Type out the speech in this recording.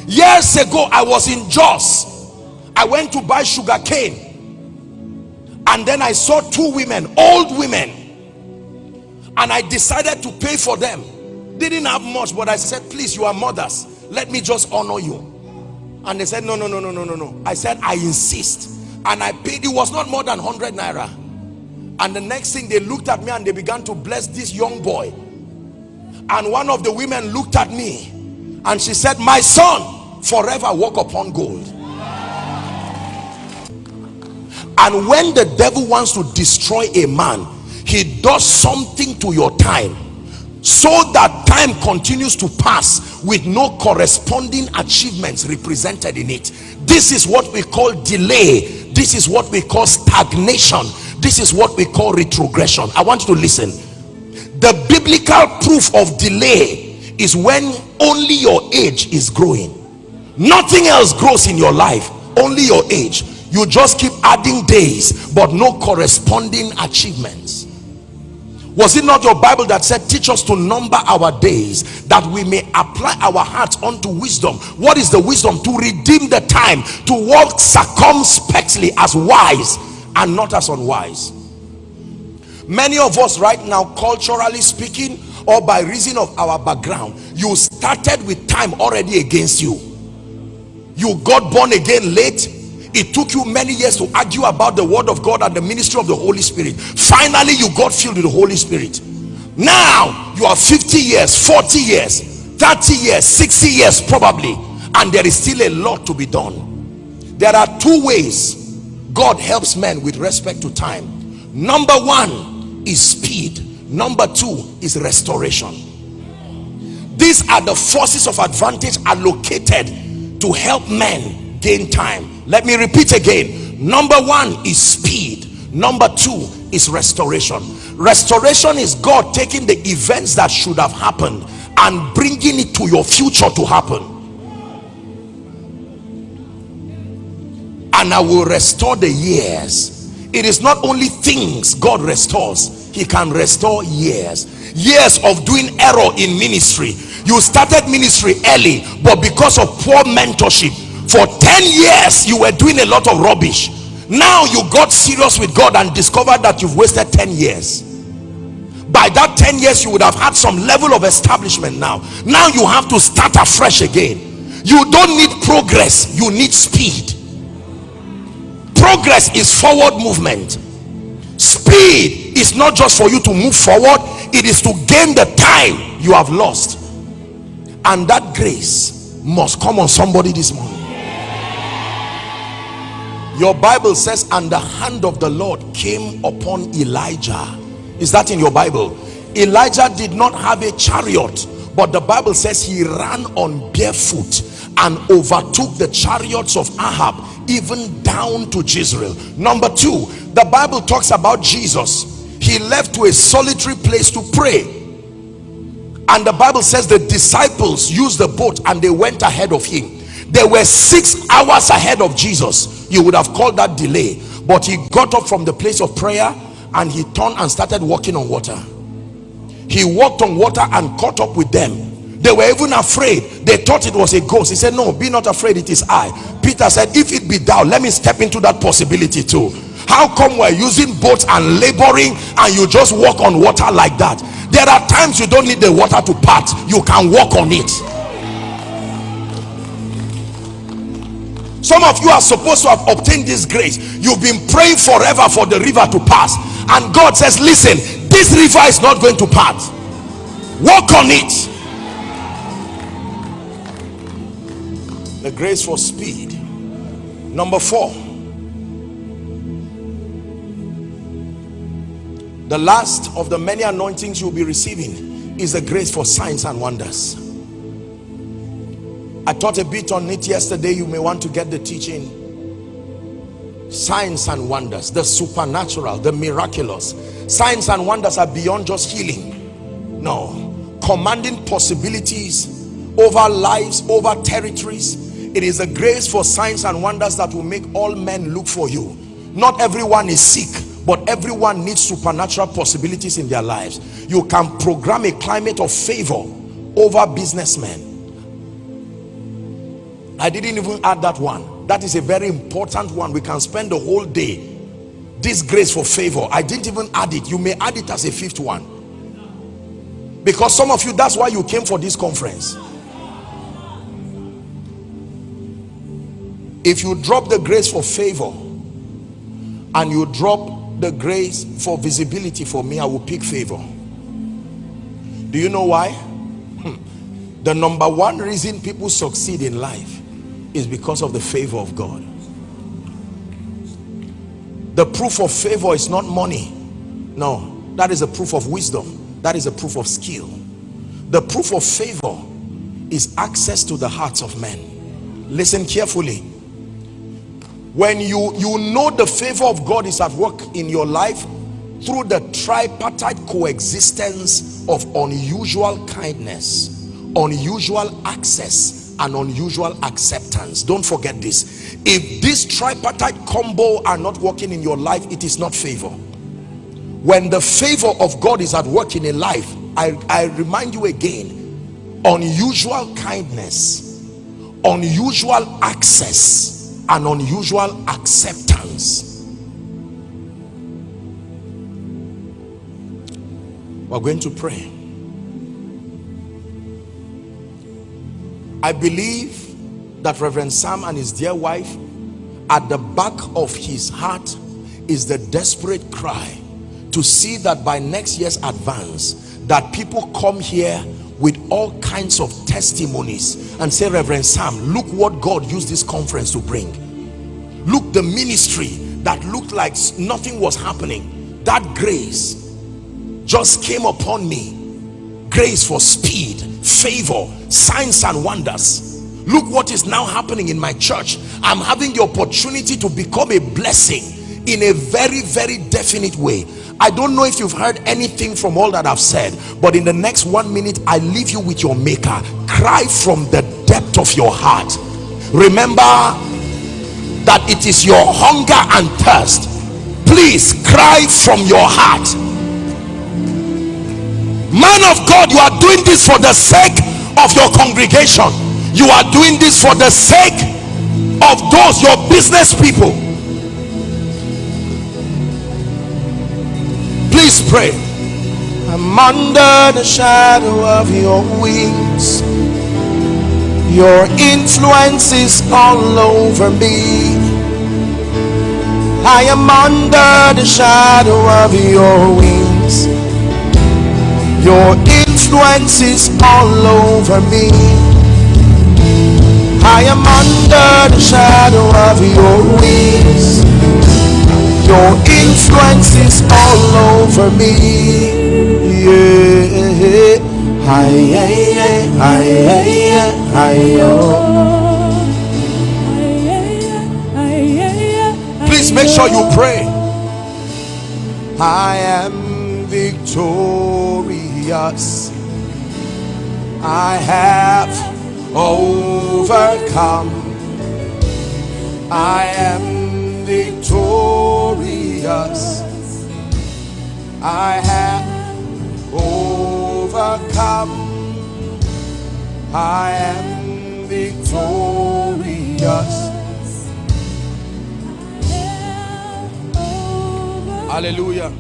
Years ago, I was in Jos. I went to buy sugar cane, and then I saw two women, old women, and I decided to pay for them. Didn't have much, but I said, please, you are mothers, let me just honor you. And they said, no. I said, I insist, and I paid. It was not more than 100 naira. And the next thing, they looked at me and they began to bless this young boy. And one of the women looked at me and she said, my son, forever walk upon gold. And when the devil wants to destroy a man, he does something to your time, so that time continues to pass with no corresponding achievements represented in it. This is what we call delay. This is what we call stagnation. This is what we call retrogression. I want you to listen. The biblical proof of delay is when only your age is growing. Nothing else grows in your life, only your age. You just keep adding days, but no corresponding achievements. Was it not your Bible that said, teach us to number our days, that we may apply our hearts unto wisdom? What is the wisdom? To redeem the time, to walk circumspectly, as wise and not as unwise. Many of us right now, culturally speaking, or by reason of our background, you started with time already against you. You got born again late. It took you many years to argue about the word of God and the ministry of the Holy Spirit. Finally, you got filled with the Holy Spirit. Now, you are 50 years, 40 years, 30 years, 60 years probably, and there is still a lot to be done. There are two ways God helps men with respect to time. Number one is speed. Number two is restoration. These are the forces of advantage allocated to help men gain time. Let me repeat again. Number one is speed. Number two is restoration. Restoration is God taking the events that should have happened and bringing it to your future to happen. And I will restore the years. It is not only things God restores, he can restore years. Years of doing error in ministry. You started ministry early, but because of poor mentorship, for 10 years you were doing a lot of rubbish. Now you got serious with God and discovered that you've wasted 10 years. By that 10 years you would have had some level of establishment. Now you have to start afresh again. You don't need progress, you need speed. Progress is forward movement. Speed is not just for you to move forward, it is to gain the time you have lost. And that grace must come on somebody this morning. Your Bible says, and the hand of the Lord came upon Elijah. Is that in your Bible? Elijah did not have a chariot, but the Bible says he ran on barefoot and overtook the chariots of Ahab, even down to Jezreel. Number two, the Bible talks about Jesus. He left to a solitary place to pray, and the Bible says the disciples used the boat and they went ahead of him. They were 6 hours ahead of Jesus. You would have called that delay, but he got up from the place of prayer and he turned and started walking on water. He walked on water and caught up with them. They were even afraid. They thought it was a ghost. He said, no, be not afraid, it is I. Peter said, if it be thou, let me step into that possibility too. How come we're using boats and laboring and you just walk on water like that? There are times you don't need the water to part, you can walk on it. Some of you are supposed to have obtained this grace. You've been praying forever for the river to pass, and God says, listen, this river is not going to part. Walk on it. The grace for speed. Number four, the last of the many anointings you'll be receiving is the grace for signs and wonders. I taught a bit on it yesterday. You may want to get the teaching. Signs and wonders, the supernatural, the miraculous. Signs and wonders are beyond just healing. No, commanding possibilities over lives, over territories. It is a grace for signs and wonders that will make all men look for you. Not everyone is sick, but everyone needs supernatural possibilities in their lives. You can program a climate of favor over businessmen. I didn't even add that one. That is a very important one. We can spend the whole day. This grace for favor, I didn't even add it. You may add it as a fifth one, because some of you, that's why you came for this conference. If you drop the grace for favor and you drop the grace for visibility for me, I will pick favor. Do you know why? The number one reason people succeed in life is because of the favor of God. The proof of favor is not money. No, that is a proof of wisdom. That is a proof of skill. The proof of favor is access to the hearts of men. Listen carefully. When you know the favor of God is at work in your life through the tripartite coexistence of unusual kindness, unusual access, and unusual acceptance. Don't forget this. If this tripartite combo are not working in your life, it is not favor. When the favor of God is at work in a life, I remind you again, unusual kindness, unusual access, and unusual acceptance. We're going to pray. I believe that Reverend Sam and his dear wife, at the back of his heart is the desperate cry to see that by next year's advance, that people come here with all kinds of testimonies and say, Reverend Sam, look what God used this conference to bring. Look, the ministry that looked like nothing was happening, that grace just came upon me. Grace for speed, favor, signs and wonders. Look what is now happening in my church. I'm having the opportunity to become a blessing in a very, very definite way. I don't know if you've heard anything from all that I've said, but in the next 1 minute, I leave you with your maker. Cry from the depth of your heart. Remember that it is your hunger and thirst. Please cry from your heart. Man of God, you are doing this for the sake of your congregation. You are doing this for the sake of those, your business people. Please pray. I'm under the shadow of your wings. Your influence is all over me. I am under the shadow of your wings. Your influence is all over me. I am under the shadow of your wings. Your influence is all over me. Yeah. Please make sure you pray. I am victorious. I have overcome. I am victorious. I have overcome. I am victorious. Hallelujah.